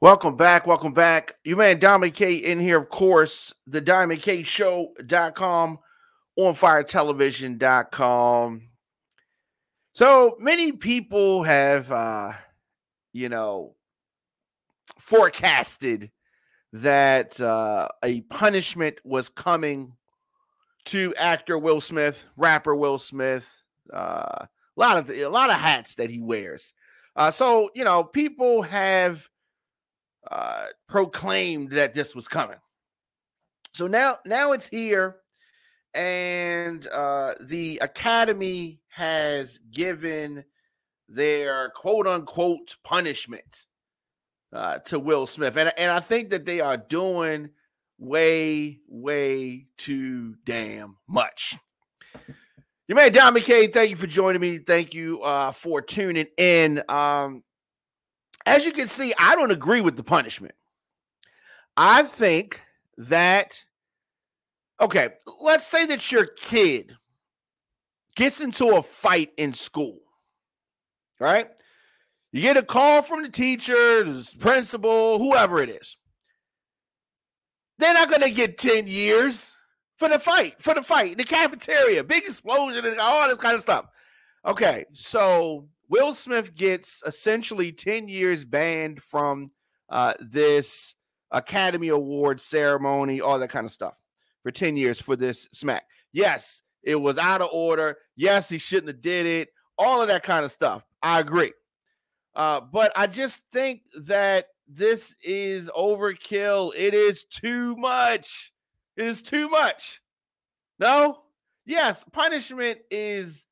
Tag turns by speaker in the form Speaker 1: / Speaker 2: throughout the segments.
Speaker 1: Welcome back. Welcome back. You man, Diamond K in here, of course. The DiamondKShow.com, onfiretelevision.com. So many people have, forecasted that a punishment was coming to actor Will Smith, rapper Will Smith. A lot of hats that he wears. People have proclaimed that this was coming. So now it's here, and the Academy has given their quote unquote punishment to Will Smith, and I think that they are doing way too damn much. You man, Don McKay, thank you for joining me. Thank you for tuning in. As you can see, I don't agree with the punishment. I think that, okay, let's say that your kid gets into a fight in school, right? You get a call from the teacher, the principal, whoever it is. They're not going to get 10 years for the fight, the cafeteria, big explosion, and all this kind of stuff. Okay, so Will Smith gets essentially 10 years banned from this Academy Award ceremony, all that kind of stuff, for 10 years for this smack. Yes, it was out of order. Yes, he shouldn't have did it. All of that kind of stuff. I agree. But I just think that this is overkill. It is too much. It is too much. No? Yes, punishment is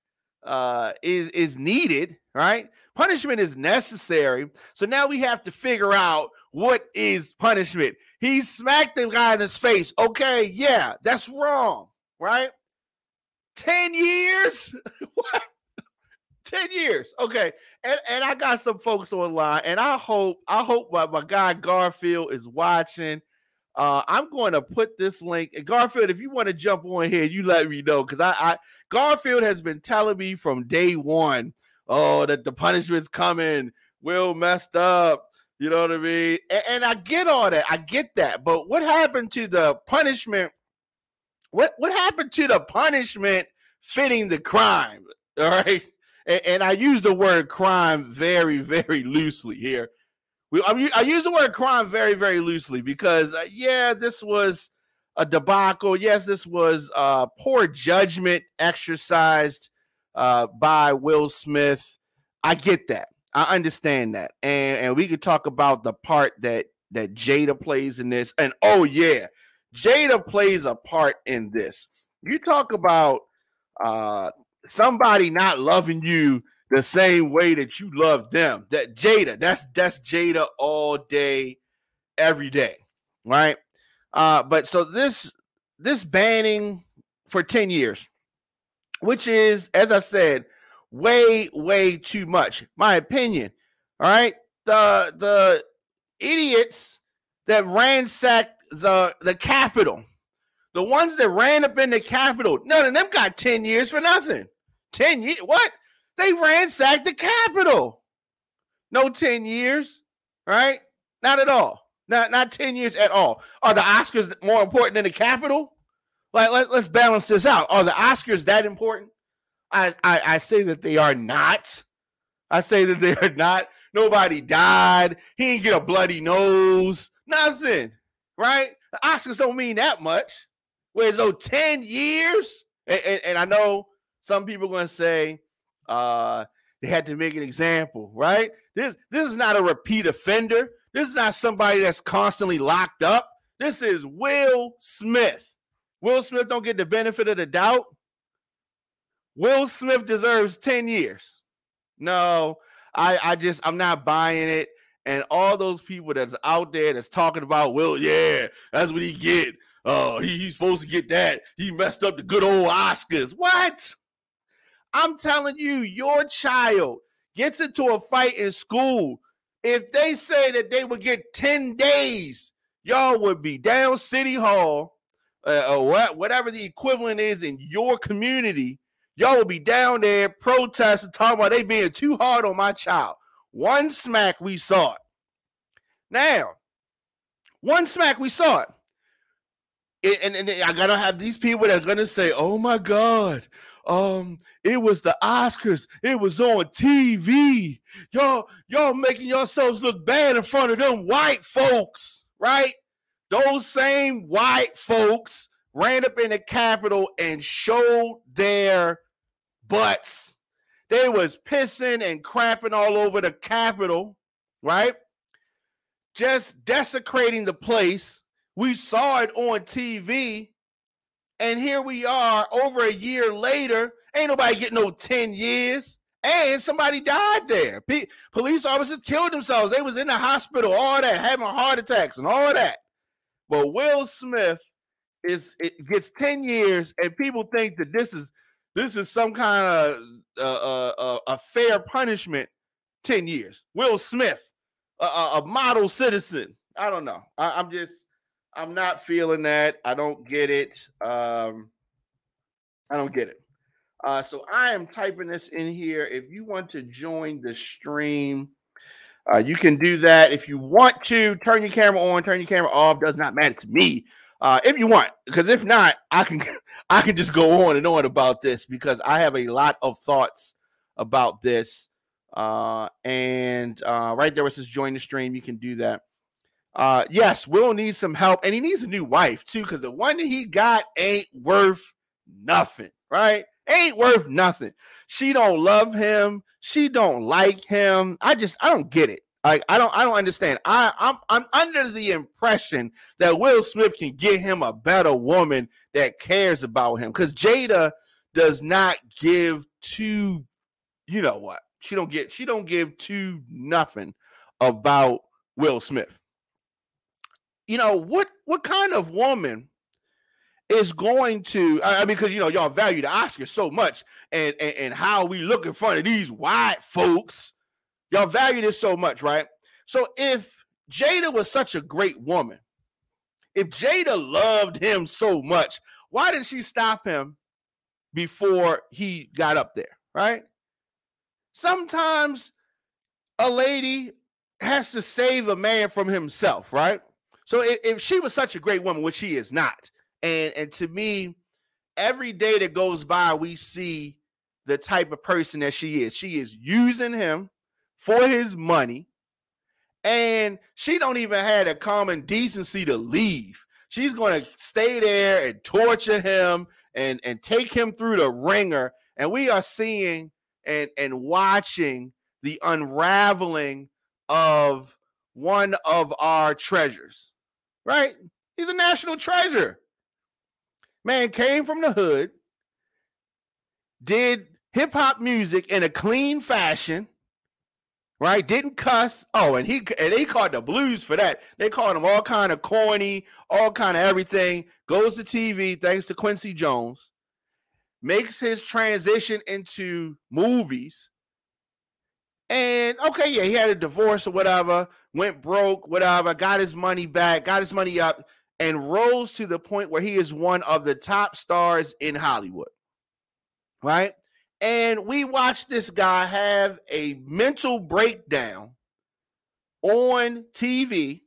Speaker 1: needed, right? Punishment is necessary. So now we have to figure out what is punishment. He smacked the guy in his face. Okay, yeah, that's wrong, right? 10 years? What? 10 years. Okay. And I got some folks online, and I hope my guy Garfield is watching. I'm going to put this link. And Garfield, if you want to jump on here, you let me know, because Garfield has been telling me from day one, that the punishment's coming. Will messed up. You know what I mean? And I get all that. I get that. But what happened to the punishment? What happened to the punishment fitting the crime? All right. And I use the word crime very, very loosely here. I use the word crime very, very loosely because, this was a debacle. Yes, this was poor judgment exercised by Will Smith. I get that. I understand that. And we could talk about the part that Jada plays in this. And, oh, yeah, Jada plays a part in this. You talk about somebody not loving you the same way that you love them. That's Jada all day, every day, right? But so this banning for 10 years, which is, as I said, way too much, my opinion. All right, the idiots that ransacked the Capitol, the ones that ran up in the Capitol, none of them got 10 years for nothing. 10 years? What? They ransacked the Capitol. No 10 years, right? Not at all. Not 10 years at all. Are the Oscars more important than the Capitol? Like, let's balance this out. Are the Oscars that important? I say that they are not. I say that they are not. Nobody died. He didn't get a bloody nose. Nothing, right? The Oscars don't mean that much. Whereas those 10 years, and I know some people are going to say, they had to make an example, right? This is not a repeat offender. This is not somebody that's constantly locked up. This is Will Smith. Will Smith don't get the benefit of the doubt. Will Smith deserves 10 years. No, I'm not buying it. And all those people that's out there that's talking about, well, yeah, that's what he get. He's supposed to get that. He messed up the good old Oscars. What? I'm telling you, your child gets into a fight in school. If they say that they would get 10 days, y'all would be down City Hall, or whatever the equivalent is in your community. Y'all will be down there protesting, talking about they being too hard on my child. One smack, we saw it. Now, one smack, we saw it. And I gotta have these people that are gonna say, "Oh my God, it was the Oscars. It was on TV. Y'all making yourselves look bad in front of them white folks, right? Those same white folks ran up in the Capitol and showed their butts. They was pissing and crapping all over the Capitol, right? Just desecrating the place. We saw it on TV, and here we are over a year later. Ain't nobody getting no 10 years, and somebody died there. Police officers killed themselves. They was in the hospital, all that, having heart attacks and all that. But Will Smith gets 10 years, and people think that this is some kind of a fair punishment. 10 years. Will Smith, a model citizen. I don't know. I'm not feeling that. I don't get it. I don't get it. So I am typing this in here. If you want to join the stream, you can do that. If you want to, turn your camera on, turn your camera off. Does not matter to me. If you want, because if not, I can just go on and on about this because I have a lot of thoughts about this. Right there it says join the stream. You can do that. Yes, Will needs some help, and he needs a new wife too, because the one that he got ain't worth nothing, right? Ain't worth nothing. She don't love him. She don't like him. I don't get it. Like I don't understand. I'm under the impression that Will Smith can get him a better woman that cares about him, because Jada does not give two. You know what? She don't give two nothing about Will Smith. You know what kind of woman is going to, I mean, because y'all value the Oscars so much, and how we look in front of these white folks, y'all value this so much, right? So if Jada was such a great woman, if Jada loved him so much, why didn't she stop him before he got up there, right? Sometimes a lady has to save a man from himself, right? So if she was such a great woman, which she is not, and to me, every day that goes by, we see the type of person that she is. She is using him for his money, and she don't even have the common decency to leave. She's going to stay there and torture him and take him through the ringer, and we are seeing and watching the unraveling of one of our treasures, right? He's a national treasure. Man came from the hood, did hip-hop music in a clean fashion, right? Didn't cuss. Oh, and they called the blues for that. They called him all kind of corny, all kind of everything. Goes to TV thanks to Quincy Jones. Makes his transition into movies. And okay, yeah, he had a divorce or whatever, went broke, whatever, got his money back, got his money up, and rose to the point where he is one of the top stars in Hollywood, right? And we watched this guy have a mental breakdown on TV,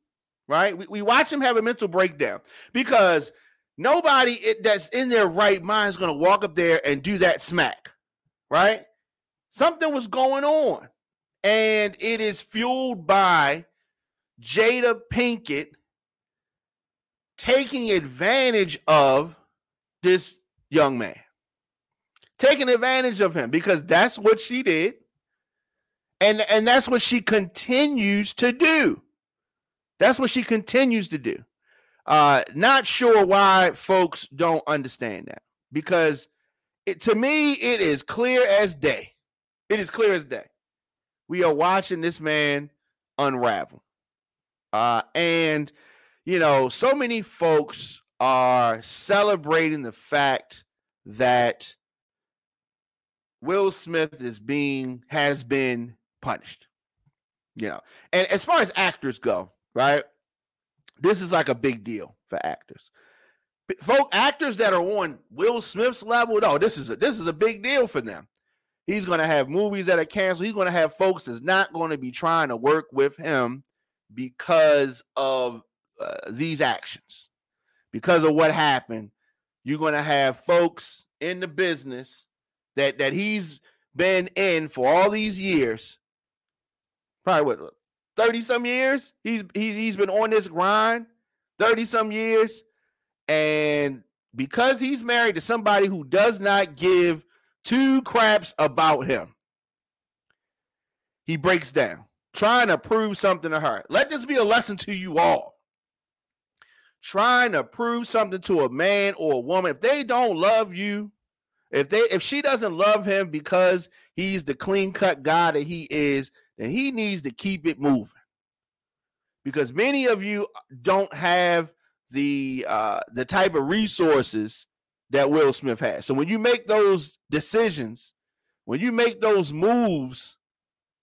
Speaker 1: right? We watch him have a mental breakdown because nobody that's in their right mind is going to walk up there and do that smack, right? Something was going on, and it is fueled by Jada Pinkett taking advantage of this young man, taking advantage of him, because that's what she did, and that's what she continues to do. That's what she continues to do. Not sure why folks don't understand that, because to me, it is clear as day. It is clear as day. We are watching this man unravel. And, so many folks are celebrating the fact that Will Smith has been punished. And as far as actors go, right? This is like a big deal for actors. Actors that are on Will Smith's level, no, this is a big deal for them. He's going to have movies that are canceled. He's going to have folks that's not going to be trying to work with him because of these actions, because of what happened. You're going to have folks in the business that he's been in for all these years, probably what, 30 some years. He's been on this grind 30 some years, and because he's married to somebody who does not give two craps about him, he breaks down, trying to prove something to her. Let this be a lesson to you all. Trying to prove something to a man or a woman, if they don't love you, if she doesn't love him because he's the clean-cut guy that he is, then he needs to keep it moving. Because many of you don't have the type of resources that Will Smith has. So when you make those decisions, when you make those moves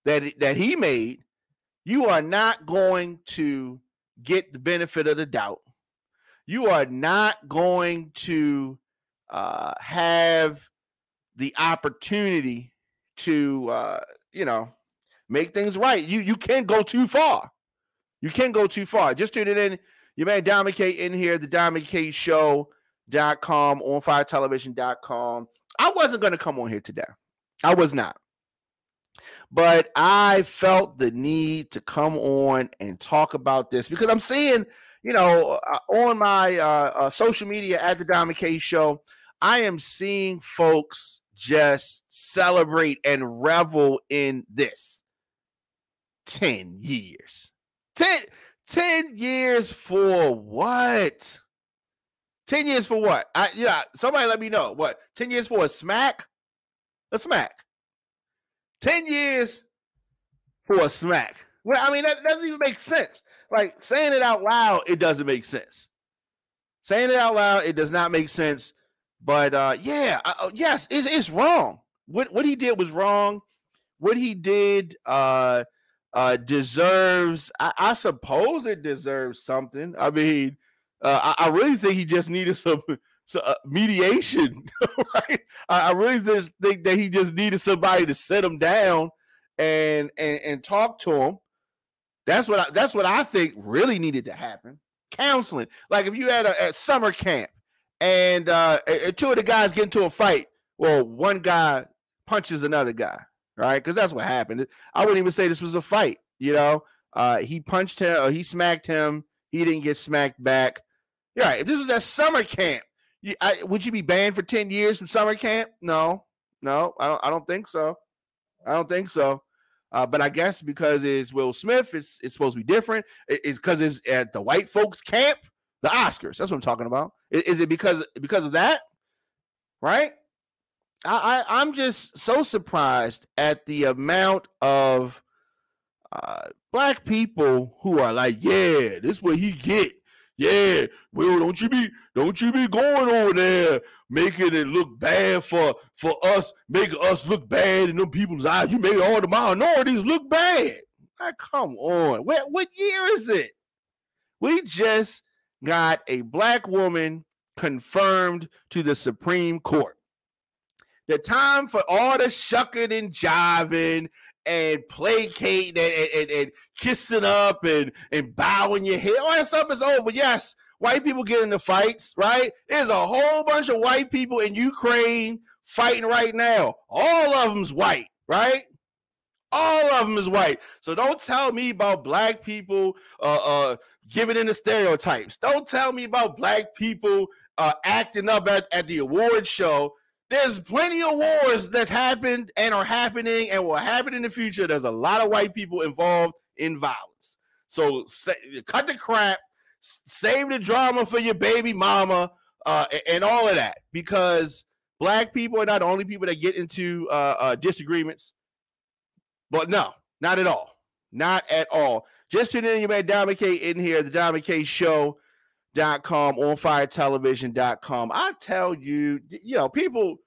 Speaker 1: that he made, you are not going to get the benefit of the doubt. You are not going to have the opportunity to, make things right. You can't go too far. You can't go too far. Just tune it in. Your man Diamond K in here, the DiamondKShow.com, OnFireTelevision.com. I wasn't going to come on here today. I was not. But I felt the need to come on and talk about this because I'm seeing, on my social media at the Diamond K Show, I am seeing folks just celebrate and revel in this. 10 years. 10 years for what? 10 years for what? Somebody let me know. What? 10 years for a smack? A smack. 10 years for a smack. Well, I mean, that doesn't even make sense. Like, saying it out loud, it doesn't make sense. Saying it out loud, it does not make sense. But, yes, it's wrong. What he did was wrong. What he did deserves, I suppose it deserves something. I mean, I really think he just needed some mediation, right? I really just think that he just needed somebody to sit him down and talk to him. That's what I think really needed to happen. Counseling, like if you had a summer camp and two of the guys get into a fight, well, one guy punches another guy, right? Because that's what happened. I wouldn't even say this was a fight. He punched him or he smacked him. He didn't get smacked back. Yeah, if this was at summer camp, would you be banned for 10 years from summer camp? No, I don't think so. But I guess because it's Will Smith, it's supposed to be different. It's because it's at the white folks camp, the Oscars. That's what I'm talking about. Is it because of that? Right? I'm just so surprised at the amount of black people who are like, yeah, this is what he get. Yeah, Will, don't you be going over there making it look bad for us, making us look bad in them people's eyes. You made all the minorities look bad. Like, come on. What year is it? We just got a black woman confirmed to the Supreme Court. The time for all the shucking and jiving and placating and kissing up and bowing your head, all that stuff is over. Yes, white people get into fights, right? There's a whole bunch of white people in Ukraine fighting right now. All of them's white, right? All of them is white. So don't tell me about black people giving in the stereotypes. Don't tell me about black people acting up at the award show. There's plenty of wars that's happened and are happening and will happen in the future. There's a lot of white people involved in violence. So cut the crap, save the drama for your baby mama, and all of that. Because black people are not the only people that get into disagreements. But no, not at all. Not at all. Just tune in, your man Diamond K in here, the DiamondKShow.com, OnFireTelevision.com. I tell you, people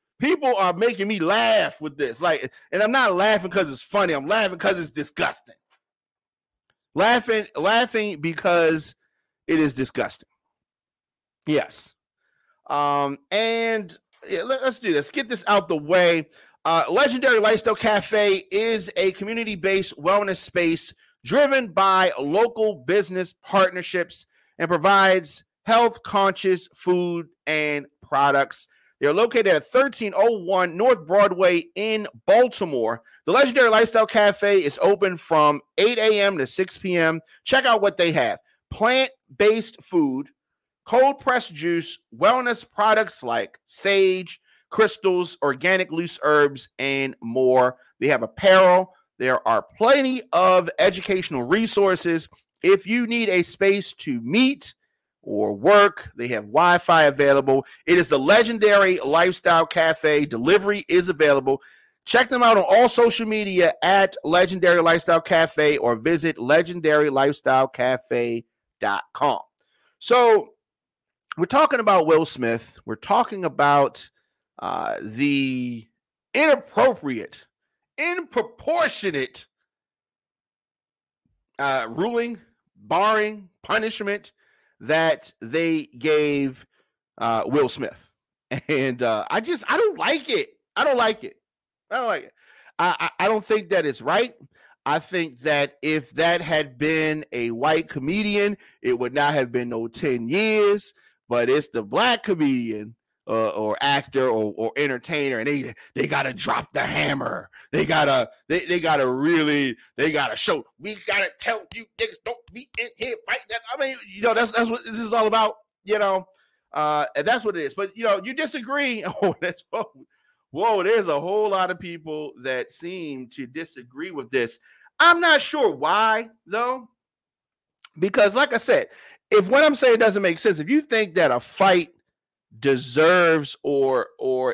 Speaker 1: are making me laugh with this. Like, and I'm not laughing because it's funny. I'm laughing because it's disgusting. Laughing because it is disgusting. Yes. And yeah, let's do this. Get this out the way. Legendary Lifestyle Cafe is a community-based wellness space driven by local business partnerships and provides health-conscious food and products. They're located at 1301 North Broadway in Baltimore. The Legendary Lifestyle Cafe is open from 8 a.m. to 6 p.m. Check out what they have. Plant-based food, cold-pressed juice, wellness products like sage, crystals, organic loose herbs, and more. They have apparel. There are plenty of educational resources. If you need a space to meet or work, they have Wi-Fi available. It is the Legendary Lifestyle Cafe. Delivery is available. Check them out on all social media at Legendary Lifestyle Cafe or visit legendarylifestylecafe.com. So we're talking about Will Smith. We're talking about the inappropriate, disproportionate ruling, barring, punishment that they gave Will Smith. And I don't like it. I don't like it. I don't think that it's right. I think that if that had been a white comedian, it would not have been no 10 years, but it's the black comedian or actor or entertainer, and they gotta drop the hammer. They gotta show. We gotta tell you niggas don't be in here fighting. I mean, that's what this is all about. And that's what it is. But you disagree. Oh, whoa, there's a whole lot of people that seem to disagree with this. I'm not sure why though, because like I said, if what I'm saying doesn't make sense, if you think that a fight deserves or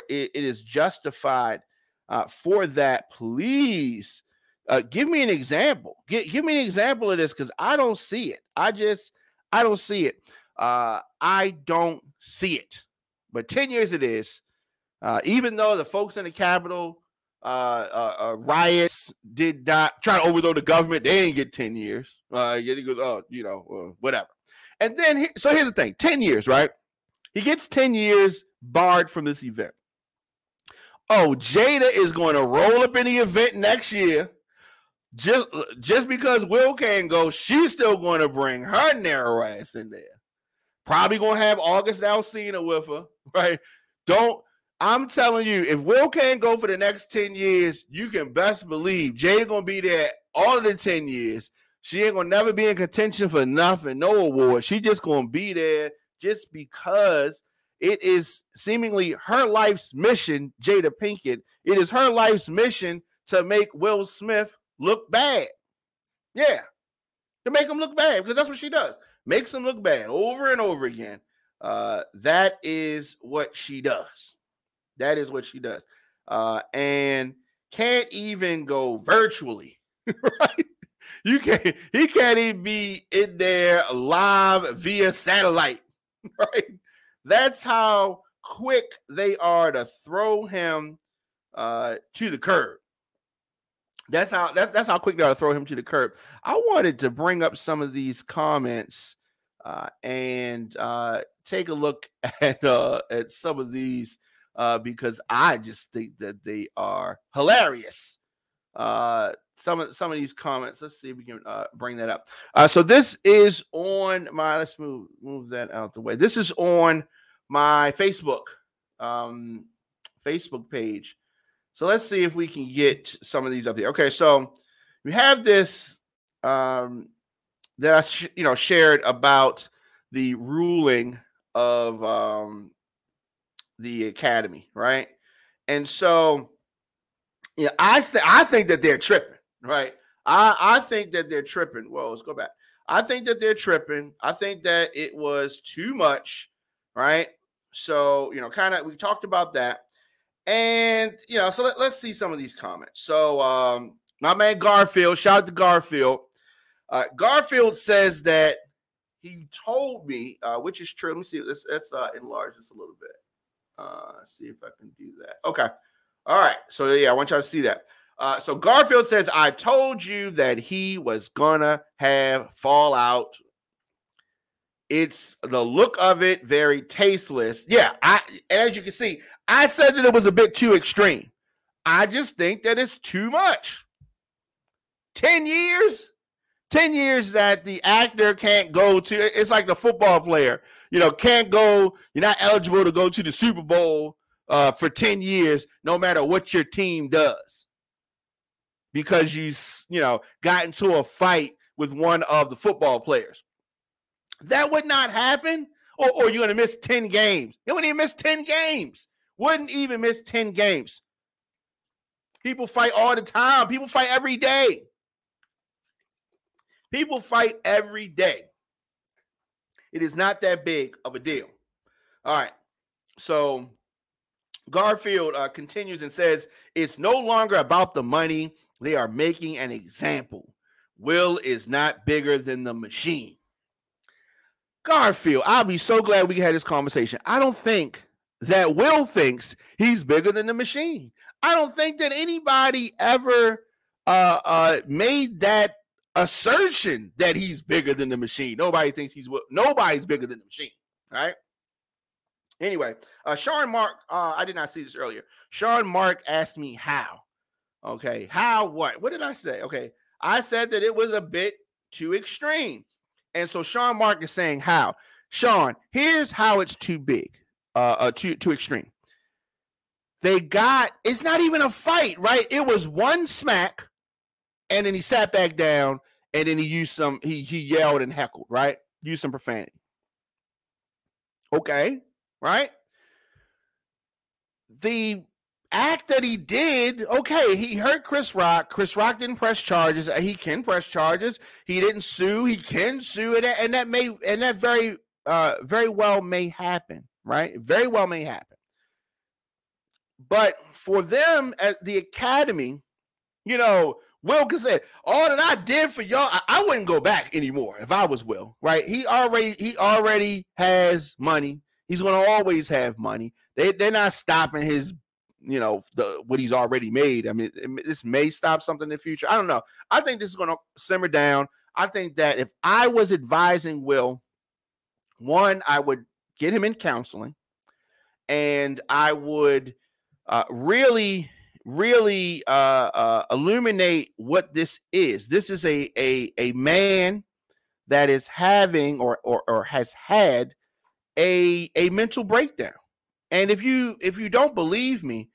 Speaker 1: it is justified for that, please give me an example. Give me an example of this, because I don't see it. I don't see it. I don't see it. But 10 years it is. Even though the folks in the Capitol riots did not try to overthrow the government, they didn't get 10 years. He goes, whatever. And then, so here's the thing, 10 years, right? He gets 10 years barred from this event. Oh, Jada is going to roll up in the event next year. Just because Will can't go, she's still going to bring her narrow ass in there. Probably going to have August Alsina with her, right? I'm telling you, if Will can't go for the next 10 years, you can best believe Jada going to be there all of the 10 years. She ain't going to never be in contention for nothing, no award. She just going to be there just because it is seemingly her life's mission, Jada Pinkett. It is her life's mission to make Will Smith look bad. Yeah, to make him look bad, because that's what she does. Makes him look bad over and over again. That is what she does. That is what she does. And can't even go virtually, right? He can't even be in there live via satellite, right? That's how quick they are to throw him to the curb. That's how quick they are to throw him to the curb. I wanted to bring up some of these comments and take a look at some of these because I just think that they are hilarious. Some of these comments. Let's see if we can bring that up. So this is on my. Let's move that out the way. This is on my Facebook page. So let's see if we can get some of these up here. Okay, so we have this that I shared about the ruling of the Academy, right? And so I think that they're tripping. Right. I think that they're tripping. Well, let's go back. I think that they're tripping. I think that it was too much. Right. So, kind of, we talked about that. And, so let's see some of these comments. So, my man Garfield, shout out to Garfield. Garfield says that he told me, which is true. Let me see. Let's enlarge this a little bit. See if I can do that. Okay. All right. So, yeah, I want y'all to see that. So Garfield says, I told you that he was gonna have fallout. It's the look of it, very tasteless. Yeah, as you can see, I said that it was a bit too extreme. I just think that it's too much. 10 years? 10 years that the actor can't go to, it's like the football player, can't go, you're not eligible to go to the Super Bowl for 10 years, no matter what your team does. Because got into a fight with one of the football players. That would not happen. Or you're going to miss 10 games. You wouldn't even miss 10 games. Wouldn't even miss 10 games. People fight all the time. People fight every day. People fight every day. It is not that big of a deal. All right. So Garfield continues and says, it's no longer about the money. They are making an example. Will is not bigger than the machine. Garfield, I'll be so glad we had this conversation. I don't think that Will thinks he's bigger than the machine. I don't think that anybody ever made that assertion that he's bigger than the machine. Nobody thinks nobody's bigger than the machine, right? Anyway, Sean Mark, I did not see this earlier. Sean Mark asked me how. Okay, how what? What did I say? Okay, I said that it was a bit too extreme. And so Sean Mark is saying how. Sean, here's how it's too big, too extreme. It's not even a fight, right? It was one smack, and then he sat back down, and then he yelled and heckled, right? Used some profanity. Okay, right? The act that he did, okay, he hurt Chris Rock. Chris Rock didn't press charges. He can press charges. He didn't sue. He can sue, and that very well may happen, right? Very well may happen. But for them at the Academy, Will can say, all that I did for y'all, I wouldn't go back anymore if I was Will, right? He already has money. He's going to always have money. They're not stopping his, what he's already made. I mean, this may stop something in the future. I don't know. I think this is going to simmer down. I think that if I was advising Will, one, I would get him in counseling, and I would really illuminate what this is. This is a man that is having or has had a mental breakdown. And if you don't believe me,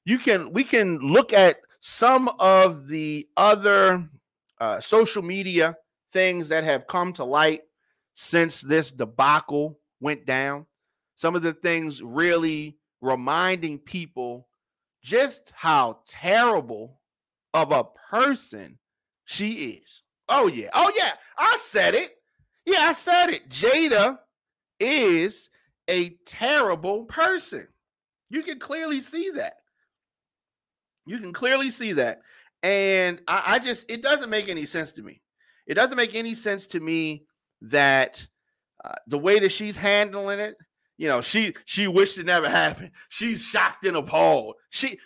Speaker 1: we can look at some of the other social media things that have come to light since this debacle went down. Some of the things really reminding people just how terrible of a person she is. Oh yeah. I said it. Yeah, I said it. Jada is a terrible person. You can clearly see that. And it doesn't make any sense to me. It doesn't make any sense to me that the way that she's handling it, she wished it never happened. She's shocked and appalled.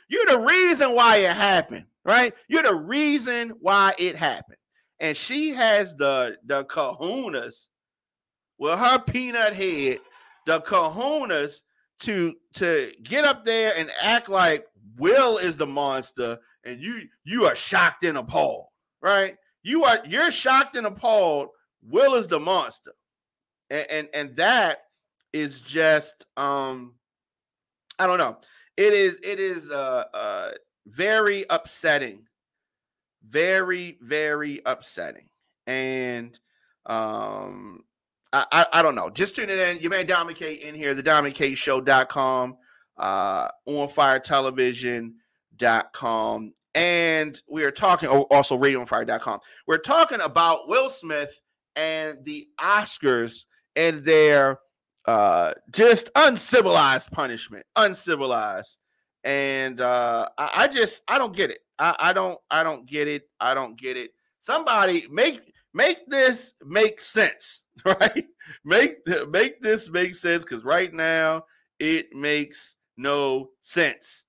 Speaker 1: You're the reason why it happened, right? You're the reason why it happened. And she has the kahunas with her peanut head, the kahunas to get up there and act like Will is the monster and you are shocked and appalled, right? You're shocked and appalled. Will is the monster. And that is just I don't know. It is very upsetting. Very, very upsetting. And I don't know. Just tune it in. Your man Dominic K in here, the DominiCShow.com, onfiretelevision.com. And we are talking, also radioonfire.com. We're talking about Will Smith and the Oscars and their just uncivilized punishment. Uncivilized. And I don't get it. I don't get it. I don't get it. Somebody make this make sense, right? Make this make sense, because right now it makes no sense.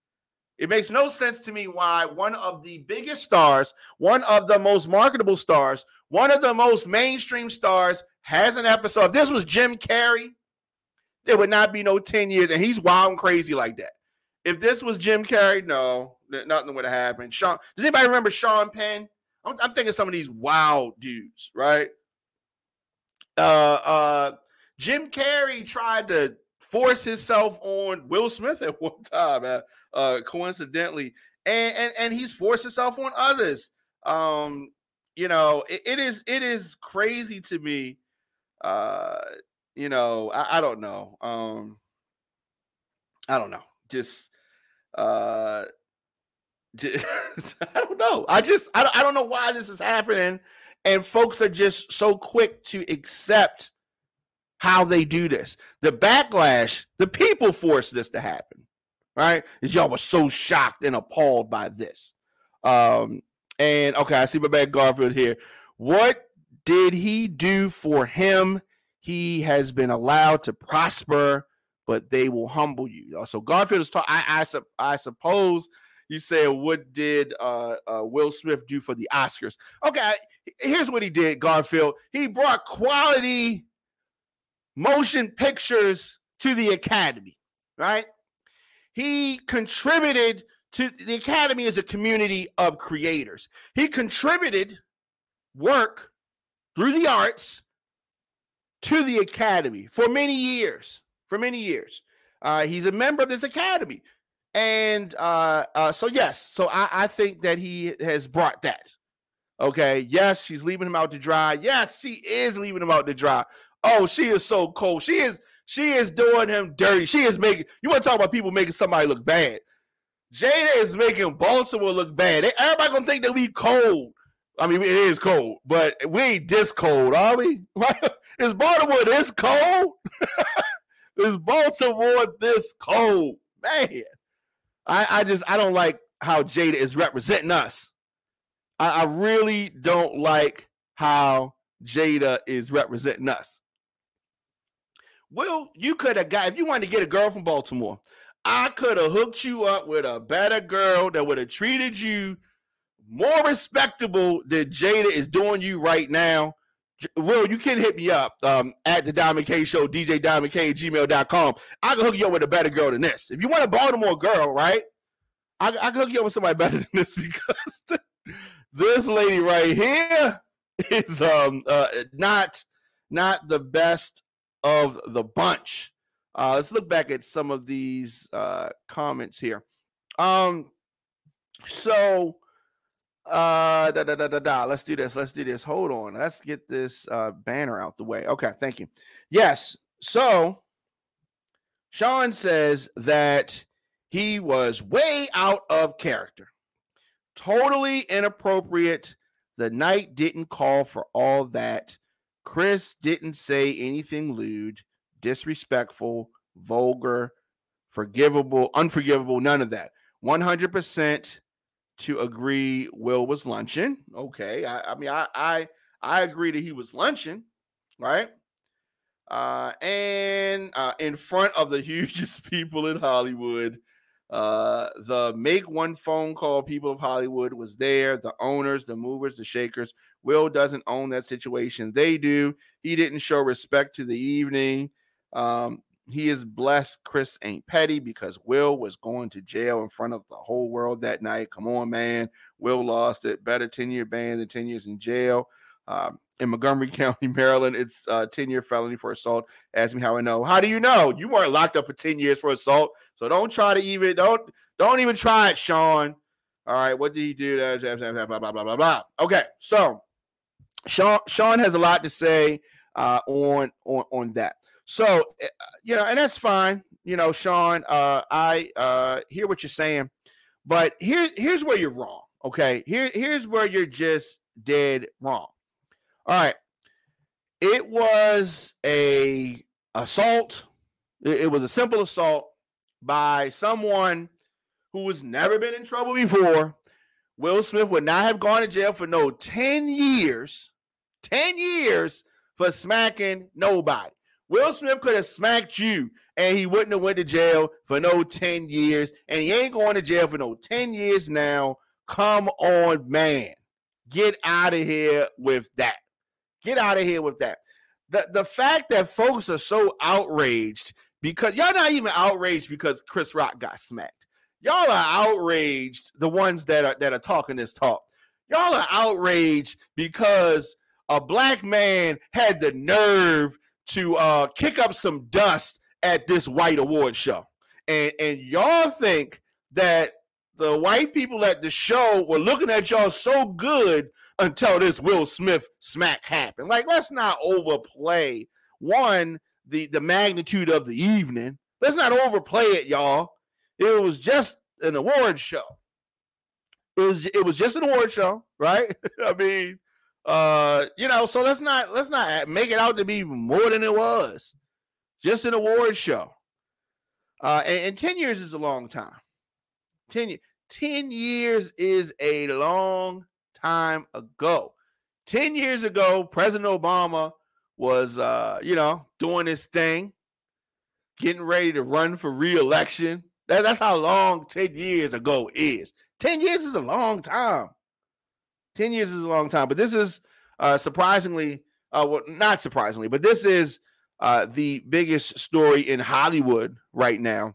Speaker 1: It makes no sense to me why one of the biggest stars, one of the most marketable stars, one of the most mainstream stars has an episode. If this was Jim Carrey, there would not be no 10 years, and he's wild and crazy like that. If this was Jim Carrey, no, nothing would have happened. Does anybody remember Sean Penn I'm thinking some of these wild dudes, right? Jim Carrey tried to force himself on Will Smith at one time, coincidentally, and he's forced himself on others. It is crazy to me. I don't know. I don't know. Just I don't know. I don't know why this is happening, and folks are just so quick to accept how they do this. The backlash, the people forced this to happen, right? Y'all were so shocked and appalled by this. And okay, I see my man Garfield here. What did he do for him? He has been allowed to prosper, but they will humble you. So Garfield is talking. I suppose you said, what did Will Smith do for the Oscars? Okay, here's what he did, Garfield. He brought quality motion pictures to the Academy, right? He contributed to the Academy as a community of creators. He contributed work through the arts to the Academy for many years. He's a member of this Academy. And so I think that he has brought that. Okay, yes, she's leaving him out to dry. Yes, she is leaving him out to dry. Oh, she is so cold. She is doing him dirty. She is making, you want to talk about people making somebody look bad. Jada is making Baltimore look bad. Everybody gonna think that we cold. I mean, it is cold, but we ain't this cold, are we? Is Baltimore this cold? Is Baltimore this cold? Man, I don't like how Jada is representing us. I really don't like how Jada is representing us. Well, you could have got, if you wanted to get a girl from Baltimore, I could have hooked you up with a better girl that would have treated you more respectable than Jada is doing you right now. Will, you can hit me up at the Diamond K Show, DJDiamondK@gmail.com. I can hook you up with a better girl than this. If you want a Baltimore girl, right? I can hook you up with somebody better than this, because this lady right here is not the best of the bunch. Let's look back at some of these comments here. Let's do this. Hold on. Let's get this banner out the way. Okay, thank you. Yes. So Sean says that he was way out of character. Totally inappropriate. The night didn't call for all that. Chris didn't say anything lewd, disrespectful, vulgar, forgivable, unforgivable, none of that. 100% to agree Will was lunching. Okay. I agree that he was lunching, right? And in front of the hugest people in Hollywood, the make one phone call people of Hollywood was there. The owners, the movers, the shakers. Will doesn't own that situation. They do. He didn't show respect to the evening. He is blessed Chris ain't petty, because Will was going to jail in front of the whole world that night. Come on, man. Will lost it. Better 10-year ban than 10 years in jail. In Montgomery County, Maryland, it's a 10-year felony for assault. Ask me how I know. How do you know? You weren't locked up for 10 years for assault. So don't try to even, don't even try it, Sean. All right, what did he do? Blah, blah, blah, blah, blah. Okay, so Sean has a lot to say on that. So, and that's fine. Sean, I hear what you're saying, but here's where you're wrong. Okay, here's where you're just dead wrong. All right, it was a assault. It was a simple assault by someone who has never been in trouble before. Will Smith would not have gone to jail for no 10 years. 10 years for smacking nobody. Will Smith could have smacked you and he wouldn't have went to jail for no 10 years. And he ain't going to jail for no 10 years now. Come on, man. Get out of here with that. Get out of here with that. The fact that folks are so outraged, because y'all not even outraged because Chris Rock got smacked. Y'all are outraged, the ones that are talking this talk. Y'all are outraged because a black man had the nerve to kick up some dust at this white award show. And y'all think that the white people at the show were looking at y'all so good until this Will Smith smack happened. Like, let's not overplay, one, the magnitude of the evening. Let's not overplay it, y'all. It was just an award show. It was just an award show, right? I mean, so let's not make it out to be more than it was. Just an award show. And 10 years is a long time. 10 years is a long time ago. 10 years ago, President Obama was, doing his thing, getting ready to run for re-election. That's how long 10 years ago is. 10 years is a long time. 10 years is a long time. But this is surprisingly, not surprisingly, but this is the biggest story in Hollywood right now.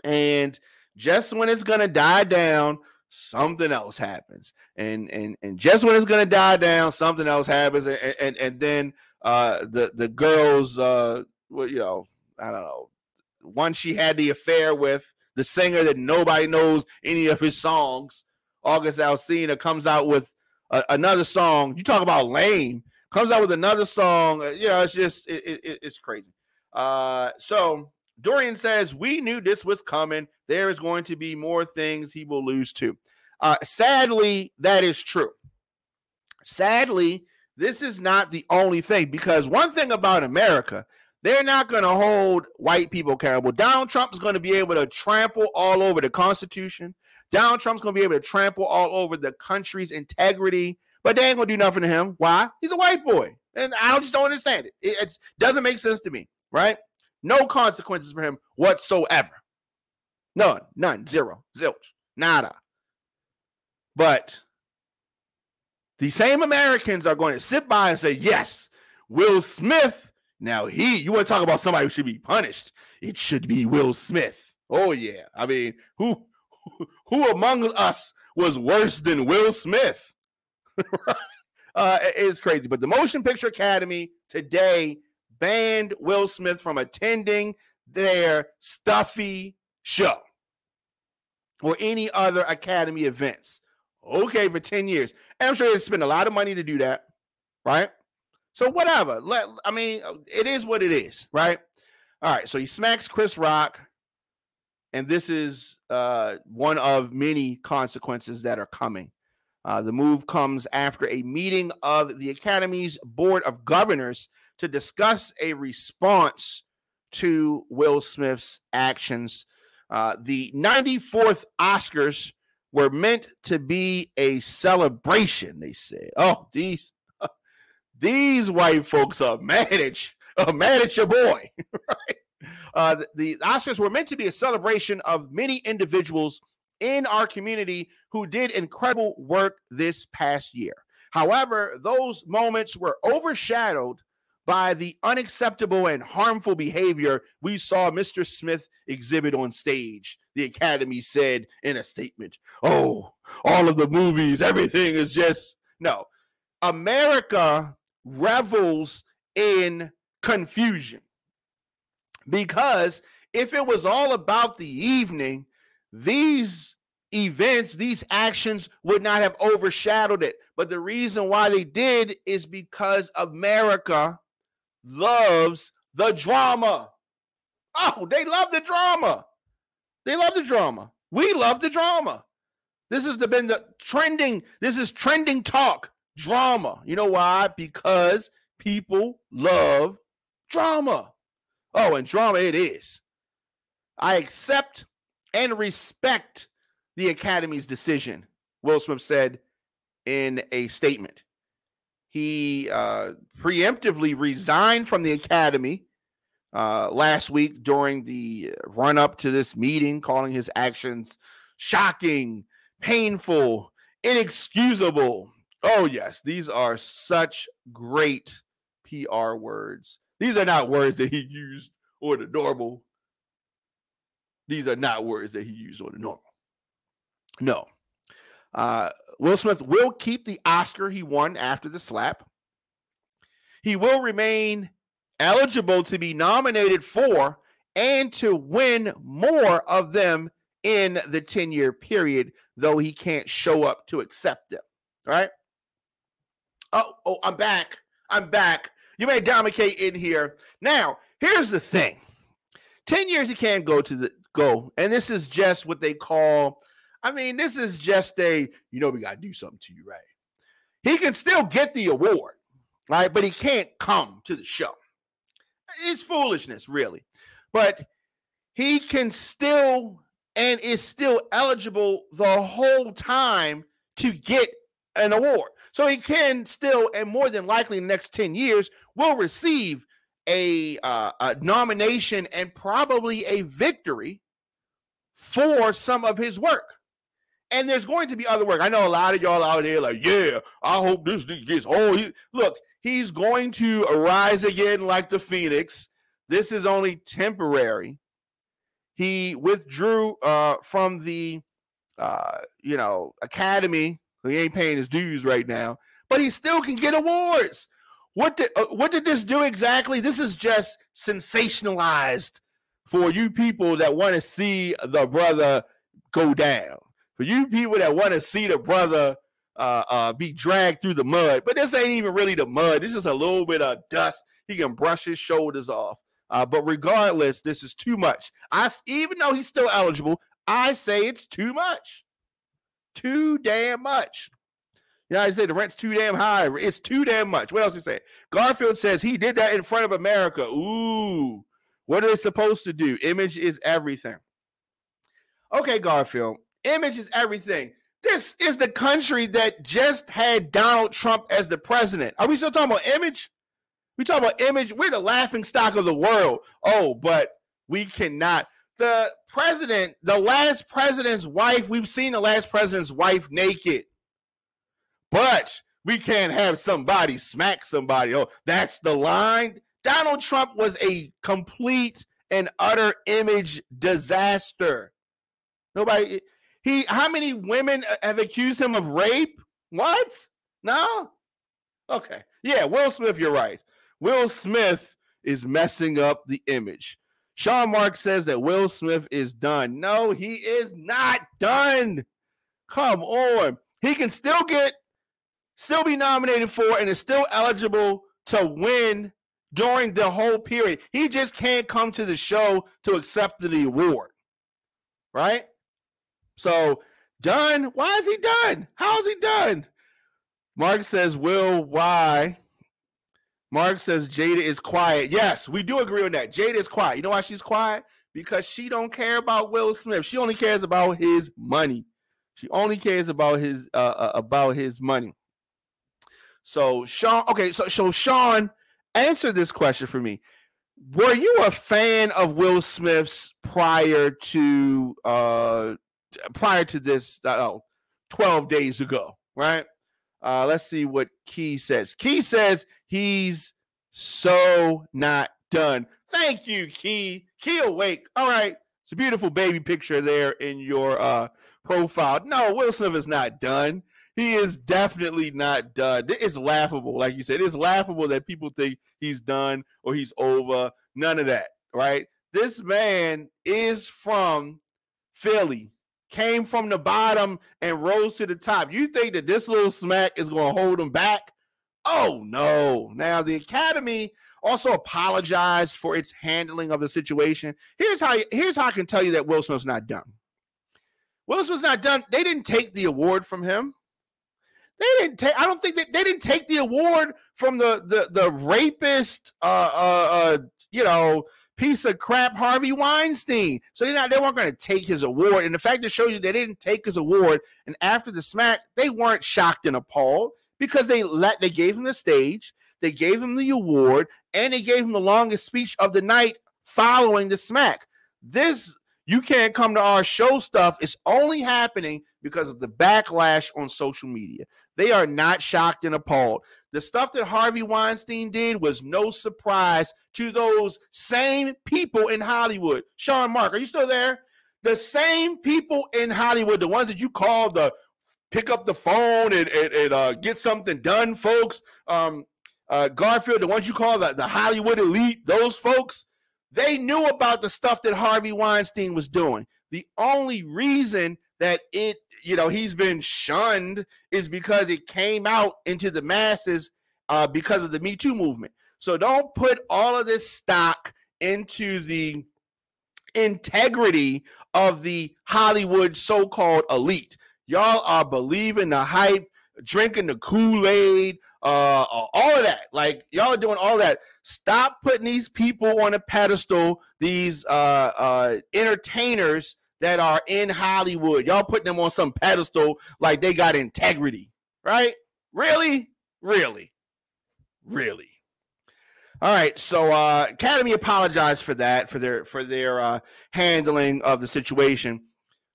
Speaker 1: And just when it's going to die down, something else happens. And just when it's going to die down, something else happens. And then the girls, I don't know, one she had the affair with, the singer that nobody knows any of his songs, August Alsina, comes out with another song. You talk about lame. Comes out with another song. It's just, it's crazy. So Dorian says, we knew this was coming. There is going to be more things he will lose to. Sadly, that is true. Sadly, this is not the only thing, because one thing about America, they're not going to hold white people accountable. Donald Trump is going to be able to trample all over the Constitution. Donald Trump's going to be able to trample all over the country's integrity, but they ain't going to do nothing to him. Why? He's a white boy, and I just don't understand it. It doesn't make sense to me, right? No consequences for him whatsoever. None, zero, zilch, nada. But the same Americans are going to sit by and say, yes, Will Smith. Now you want to talk about somebody who should be punished? It should be Will Smith. Oh yeah. I mean, who among us was worse than Will Smith? It's crazy. But the Motion Picture Academy today banned Will Smith from attending their stuffy show or any other Academy events. Okay, for 10 years. And I'm sure they spent a lot of money to do that, right? So whatever. It is what it is, right? All right, so he smacks Chris Rock, and this is one of many consequences that are coming. The move comes after a meeting of the Academy's Board of Governors to discuss a response to Will Smith's actions. The 94th Oscars were meant to be a celebration, they said. Oh, these white folks are mad at your boy. Right? The Oscars were meant to be a celebration of many individuals in our community who did incredible work this past year. However, those moments were overshadowed by the unacceptable and harmful behavior we saw Mr. Smith exhibit on stage, the Academy said in a statement. Oh, all of the movies, everything is just... No. America revels in confusion, because if it was all about the evening, these events, these actions would not have overshadowed it. But the reason why they did is because America loves the drama. Oh, they love the drama. They love the drama. We love the drama. This has been the trending. This is trending talk. Drama. You know why? Because people love drama. Oh, and drama it is. I accept and respect the Academy's decision, Will Smith said in a statement. He preemptively resigned from the Academy last week during the run-up to this meeting, calling his actions shocking, painful, inexcusable. Oh, yes, these are such great PR words. These are not words that he used on the normal. These are not words that he used on the normal. No. Will Smith will keep the Oscar he won after the slap. He will remain eligible to be nominated for and to win more of them in the 10-year period, though he can't show up to accept them. All right? Oh, I'm back. You may Domicate in here. Now, here's the thing. 10 years he can't go. And this is just what they call, this is just we got to do something to you, right? He can still get the award, right? But he can't come to the show. It's foolishness, really. But he can still and is still eligible the whole time to get an award. So he can still, and more than likely in the next 10 years, will receive a nomination and probably a victory for some of his work. And there's going to be other work. I know a lot of y'all out there like, yeah, I hope this gets look, he's going to arise again like the Phoenix. This is only temporary. He withdrew from the academy. He ain't paying his dues right now, but he still can get awards. What did this do exactly? This is just sensationalized for you people that want to see the brother go down. For you people that want to see the brother be dragged through the mud. But this ain't even really the mud. It's just a little bit of dust. He can brush his shoulders off. But regardless, this is too much. Even though he's still eligible, I say it's too much. Too damn much. You know, I say the rent's too damn high. It's too damn much. What else he say? Garfield says he did that in front of America. Ooh. What are they supposed to do? Image is everything. Okay, Garfield. Image is everything. This is the country that just had Donald Trump as the president. Are we still talking about image? We talk about image. We're the laughing stock of the world. Oh, but we cannot. The president, the last president's wife, we've seen the last president's wife naked. But we can't have somebody smack somebody. Oh, that's the line. Donald Trump was a complete and utter image disaster. How many women have accused him of rape? What? No? Okay. Yeah, Will Smith, you're right. Will Smith is messing up the image. Sean Mark says that Will Smith is done. No, he is not done. Come on. He can still be nominated for and is still eligible to win during the whole period. He just can't come to the show to accept the award. Right? So, done? Why is he done? How is he done? Mark says, Will, why? Mark says Jada is quiet. Yes, we do agree on that. Jada is quiet. You know why she's quiet? Because she don't care about Will Smith. She only cares about his money. She only cares about his money. So Sean, okay, so Sean, answer this question for me. Were you a fan of Will Smith's prior to this 12 days ago, right? Let's see what Key says. Key says he's so not done. Thank you, Key. Key awake. All right. It's a beautiful baby picture there in your profile. No, Will Smith is not done. He is definitely not done. It's laughable. Like you said, it's laughable that people think he's done or he's over. None of that, right? This man is from Philly. Came from the bottom and rose to the top. You think that this little smack is going to hold him back? Oh, no. Now, the Academy also apologized for its handling of the situation. Here's how I can tell you that Will Smith's not done. Will Smith's not done. They didn't take the award from him. I don't think that they didn't take the award from the rapist, piece of crap Harvey Weinstein. So they weren't going to take his award. And the fact that shows you they didn't take his award, and after the smack, they weren't shocked and appalled because they gave him the stage, they gave him the award, and they gave him the longest speech of the night following the smack. This "you can't come to our show" stuff is only happening because of the backlash on social media. They are not shocked and appalled. The stuff that Harvey Weinstein did was no surprise to those same people in Hollywood. Sean Mark, are you still there? The same people in Hollywood, the ones that you call the pick up the phone and get something done, folks. Garfield, the ones you call the Hollywood elite, those folks, they knew about the stuff that Harvey Weinstein was doing. The only reason that he's been shunned is because it came out into the masses because of the Me Too movement. So don't put all of this stock into the integrity of the Hollywood so-called elite. Y'all are believing the hype, drinking the Kool-Aid, all of that. Like, y'all are doing all that. Stop putting these people on a pedestal, these entertainers that are in Hollywood. Y'all putting them on some pedestal like they got integrity, right? Really? All right, so Academy apologized for that, for their handling of the situation,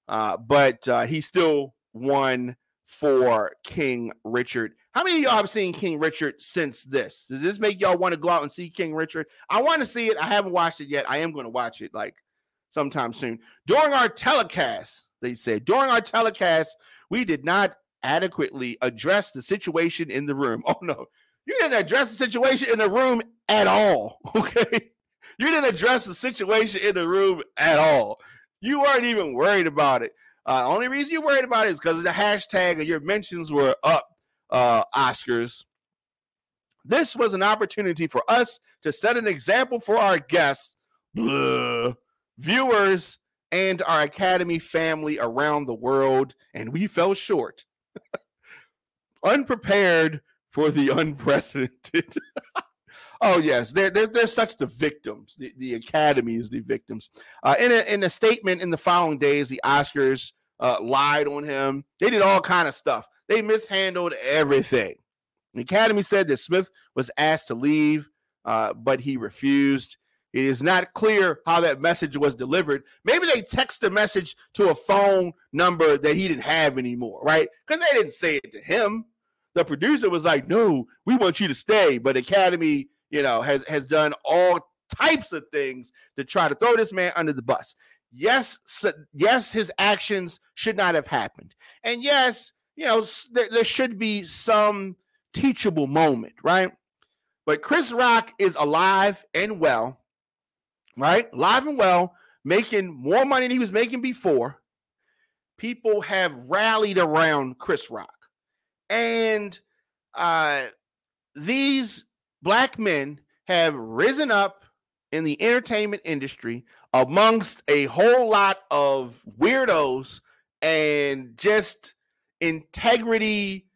Speaker 1: but he still won for King Richard. How many of y'all have seen King Richard since this? Does this make y'all want to go out and see King Richard? I want to see it. I haven't watched it yet. I am going to watch it like sometime soon. During our telecast, they said, we did not adequately address the situation in the room. Oh, no. You didn't address the situation in the room at all, okay? You didn't address the situation in the room at all. You weren't even worried about it. Only reason you worried about it is because of the hashtag and your mentions were up, Oscars. This was an opportunity for us to set an example for our guests, viewers, and our Academy family around the world, and we fell short. Unprepared for the unprecedented. Oh, yes, they're such the victims. The Academy is the victims. In a statement in the following days, the Oscars lied on him. They did all kind of stuff. They mishandled everything. The Academy said that Smith was asked to leave, but he refused. It is not clear how that message was delivered. Maybe they text the message to a phone number that he didn't have anymore, right? Because they didn't say it to him. The producer was like, no, we want you to stay. But Academy, has done all types of things to try to throw this man under the bus. Yes, his actions should not have happened. And yes, there should be some teachable moment, right? But Chris Rock is alive and well, right? Alive and well, making more money than he was making before. People have rallied around Chris Rock. And these black men have risen up in the entertainment industry amongst a whole lot of weirdos and just integrity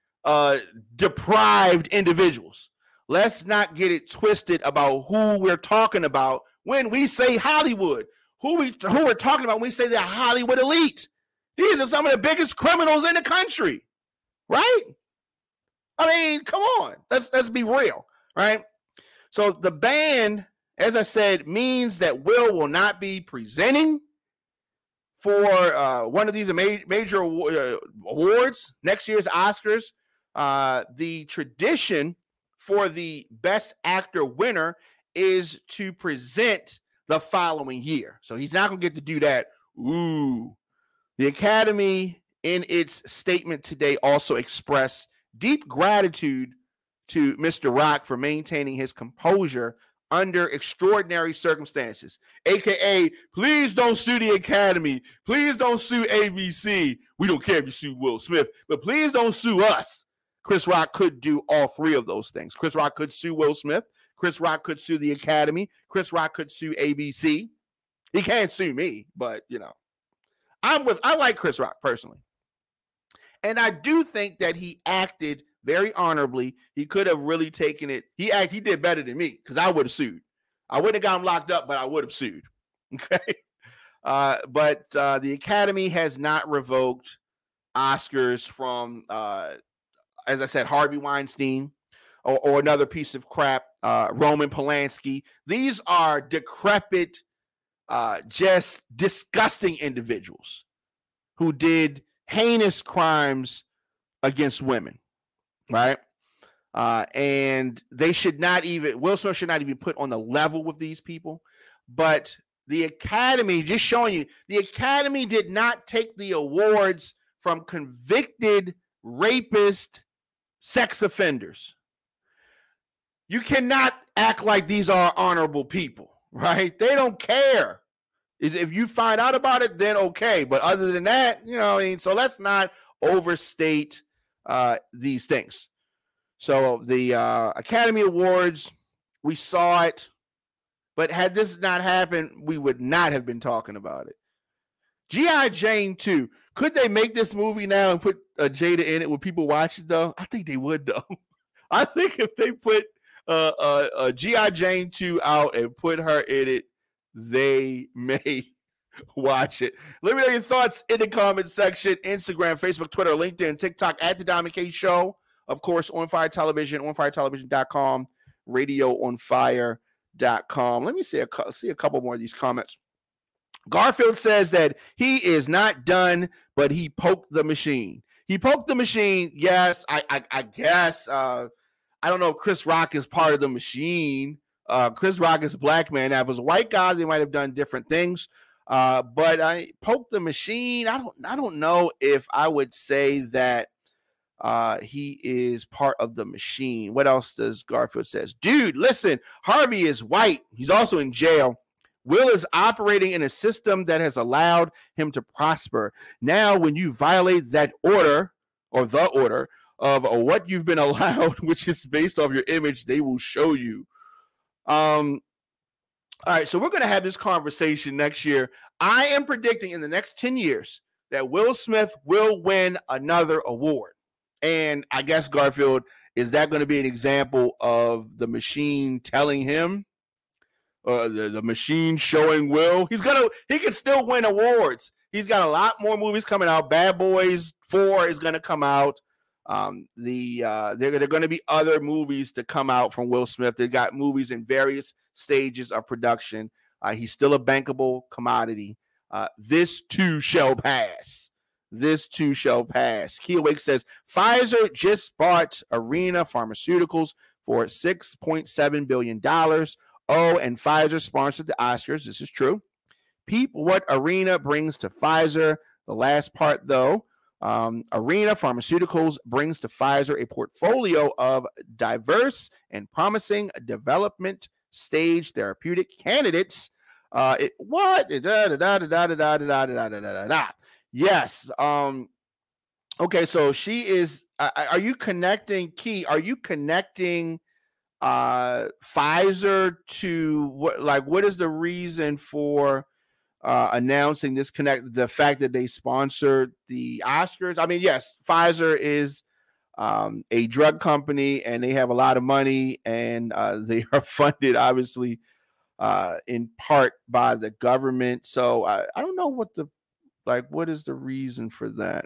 Speaker 1: deprived individuals. Let's not get it twisted about who we're talking about when we say Hollywood. Who we're talking about when we say the Hollywood elite. These are some of the biggest criminals in the country, right? I mean, come on. Let's be real, right? So the ban, as I said, means that will not be presenting for one of these major awards, next year's Oscars. The tradition for the Best Actor winner is to present the following year. So he's not going to get to do that. Ooh. The Academy, in its statement today, also expressed deep gratitude to Mr. Rock for maintaining his composure under extraordinary circumstances, aka please don't sue the Academy, please don't sue ABC. We don't care if you sue Will Smith, but please don't sue us. Chris Rock could do all three of those things. Chris Rock could sue Will Smith, Chris Rock could sue the Academy, Chris Rock could sue ABC. He can't sue me, but I like Chris Rock personally. And I do think that he acted very honorably. He could have really taken it. He did better than me because I would have sued. I wouldn't have got him locked up, but I would have sued. Okay. But the Academy has not revoked Oscars from, as I said, Harvey Weinstein or another piece of crap, Roman Polanski. These are decrepit, just disgusting individuals who did heinous crimes against women, right? And they should not even, Will Smith should not even put on the level with these people. But the Academy, just showing you, the Academy did not take the awards from convicted rapists, sex offenders. You cannot act like these are honorable people, right? They don't care. If you find out about it, then okay. But other than that, so let's not overstate these things. So the Academy Awards, we saw it. But had this not happened, we would not have been talking about it. G.I. Jane 2. Could they make this movie now and put Jada in it? Would people watch it, though? I think they would, though. I think if they put G.I. Jane 2 out and put her in it, they may watch it. Let me know your thoughts in the comment section. Instagram, Facebook, Twitter, LinkedIn, TikTok, at The Diamond K Show. Of course, On Fire Television, onfiretelevision.com, radioonfire.com. Let me see a couple more of these comments. Garfield says that he is not done, but he poked the machine. He poked the machine. Yes, I guess. I don't know if Chris Rock is part of the machine. Chris Rock is a black man. Now, if it was a white guy, they might have done different things. But I poked the machine. I don't know if I would say that he is part of the machine. What else does Garfield says? Dude, listen, Harvey is white. He's also in jail. Will is operating in a system that has allowed him to prosper. Now, when you violate that order or the order of what you've been allowed, which is based off your image, they will show you. All right, so we're going to have this conversation next year. I am predicting in the next 10 years that Will Smith will win another award. And I guess, Garfield, is that going to be an example of the machine telling him? The machine showing Will? He can still win awards. He's got a lot more movies coming out. Bad Boys 4 is going to come out. There are going to be other movies to come out from Will Smith. They've got movies in various stages of production. He's still a bankable commodity. This too shall pass. This too shall pass. Kia Wake says, Pfizer just bought Arena Pharmaceuticals for $6.7 billion. Oh, and Pfizer sponsored the Oscars. This is true. Peep what Arena brings to Pfizer. The last part, though, Arena Pharmaceuticals brings to Pfizer a portfolio of diverse and promising development stage therapeutic candidates. Yes. Okay, so she is. Are you connecting, Key? Are you connecting Pfizer to what? Like, what is the reason for announcing this connect? The fact that they sponsored the Oscars. I mean, yes, Pfizer is a drug company, and they have a lot of money, and they are funded, obviously, in part by the government. So I don't know what is the reason for that?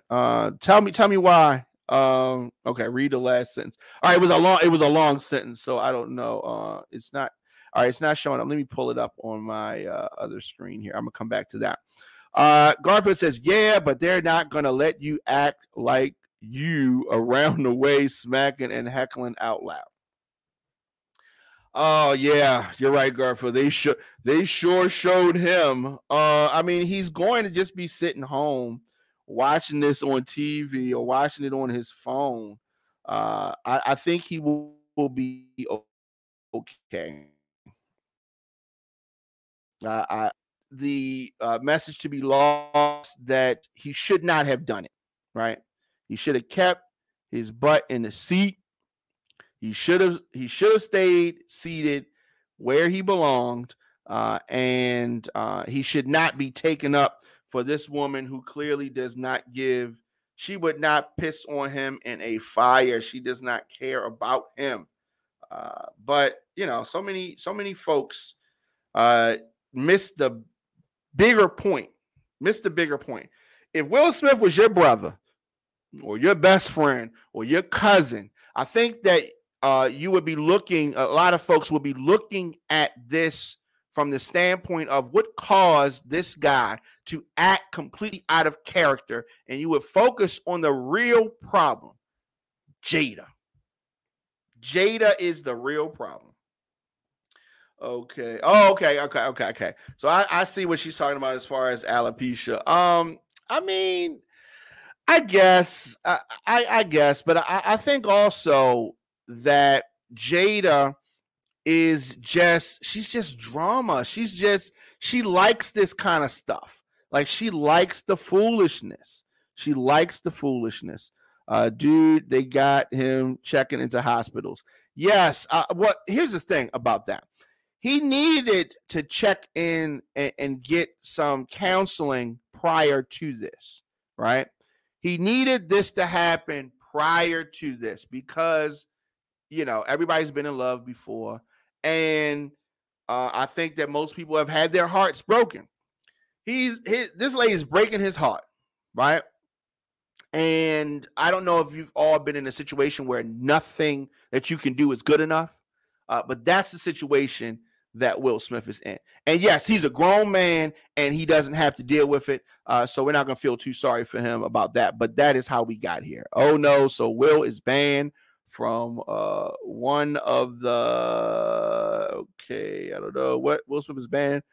Speaker 1: Tell me why. Okay, read the last sentence. All right, it was a long sentence, so I don't know. It's not all right, it's not showing up. Let me pull it up on my other screen here. I'm gonna come back to that. Garfield says, yeah, but they're not gonna let you act like you around the way, smacking and heckling out loud. Oh yeah, you're right, Garfield. They sure showed him. I mean, he's going to just be sitting home watching this on TV or watching it on his phone. I think he will be okay. The message to be lost that he should not have done it. Right? He should have kept his butt in the seat. He should have stayed seated where he belonged, and he should not be taken up for this woman who clearly does not give. She would not piss on him in a fire. She does not care about him. But so many folks missed the bigger point. If Will Smith was your brother or your best friend or your cousin, I think that you would be looking, a lot of folks would be looking at this from the standpoint of what caused this guy to act completely out of character, and you would focus on the real problem. Jada is the real problem. Okay. Oh, okay. So I see what she's talking about as far as alopecia. I mean, I guess, I guess, but I think also that Jada is she's just drama. She likes this kind of stuff. Like she likes the foolishness. She likes the foolishness. Dude, they got him checking into hospitals. Yes. Here's the thing about that. He needed to check in and get some counseling prior to this, right? He needed this to happen prior to this because, everybody's been in love before. And I think that most people have had their hearts broken. This lady is breaking his heart, right? And I don't know if you've all been in a situation where nothing that you can do is good enough, but that's the situation that Will Smith is in. And yes, he's a grown man and he doesn't have to deal with it. So we're not going to feel too sorry for him about that. But that is how we got here. Oh, no. So Will is banned from one of the, I don't know what Will Smith is banned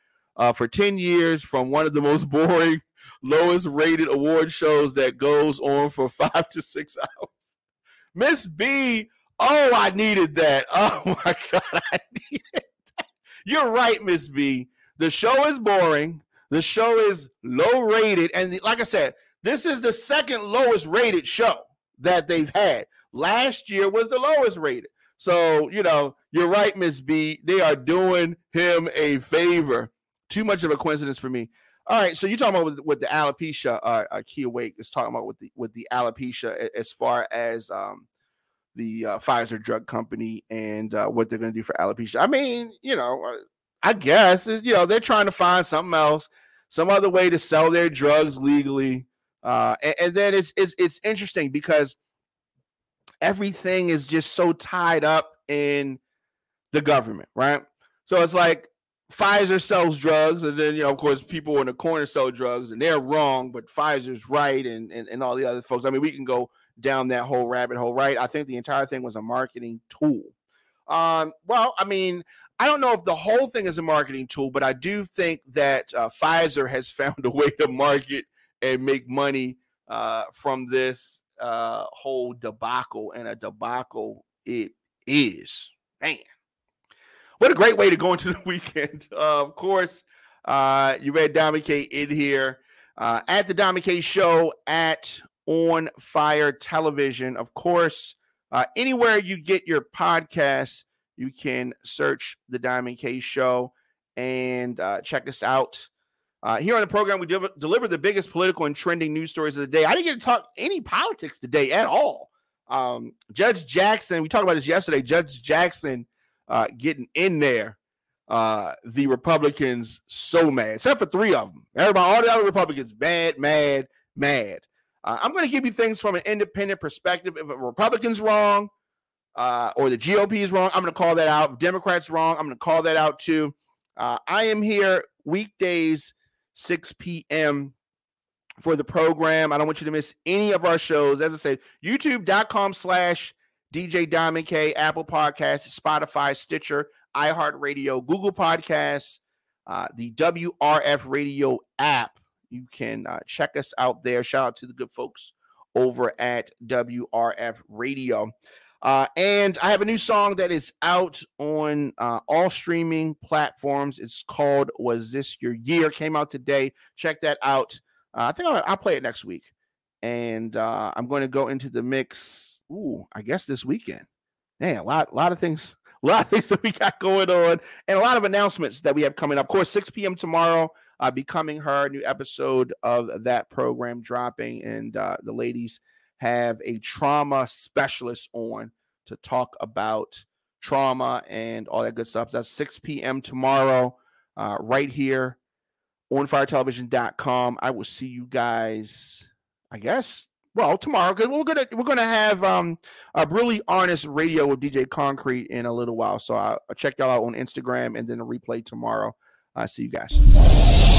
Speaker 1: for 10 years from one of the most boring, lowest rated award shows that goes on for 5 to 6 hours. Miss B, oh, I needed that. Oh my God, I needed that. You're right, Miss B. The show is boring. The show is low rated. And like I said, this is the second lowest rated show that they've had. Last year was the lowest rated. So, you're right, Miss B. They are doing him a favor. Too much of a coincidence for me. All right, so you're talking about with the alopecia. Kia Wake is talking about with the alopecia as far as the Pfizer drug company and what they're going to do for alopecia. I mean, I guess they're trying to find something else, some other way to sell their drugs legally. And then it's interesting because everything is just so tied up in the government, right? So it's like Pfizer sells drugs, and then of course people in the corner sell drugs, and they're wrong, but Pfizer's right, and all the other folks. I mean, we can go down that whole rabbit hole, right? I think the entire thing was a marketing tool. Well, I mean, I don't know if the whole thing is a marketing tool, but I do think that Pfizer has found a way to market and make money from this whole debacle, and a debacle it is. Man, what a great way to go into the weekend. Of course, you read Diamond K in here at the Diamond K Show at On Fire Television. Of course, anywhere you get your podcasts, you can search the Diamond K Show and check us out. Here on the program, we deliver the biggest political and trending news stories of the day. I didn't get to talk any politics today at all. Judge Jackson, we talked about this yesterday. Judge Jackson getting in there. The Republicans so mad, except for 3 of them. Everybody, all the other Republicans, mad. I'm going to give you things from an independent perspective. If a Republican's wrong or the GOP is wrong, I'm going to call that out. If Democrats wrong, I'm going to call that out too. I am here weekdays, 6 p.m. for the program. I don't want you to miss any of our shows. As I said, youtube.com/DJ Diamond K, Apple Podcasts, Spotify, Stitcher, iHeartRadio, Google Podcasts, the WRF Radio app. You can check us out there. Shout out to the good folks over at WRF Radio. And I have a new song that is out on all streaming platforms. It's called Was This Your Year? Came out today. Check that out. I think I'll play it next week. And I'm going to go into the mix, I guess this weekend. Man, a lot of things. A lot of things that we got going on, and a lot of announcements that we have coming up. Of course, 6 p.m. tomorrow, Becoming Her, new episode of that program dropping, and the ladies have a trauma specialist on to talk about trauma and all that good stuff. That's 6 p.m. tomorrow, right here on firetelevision.com. I will see you guys, I guess, tomorrow, because we're gonna have a really honest radio with DJ Concrete in a little while. So I'll check y'all out on Instagram, and then a replay tomorrow. See you guys.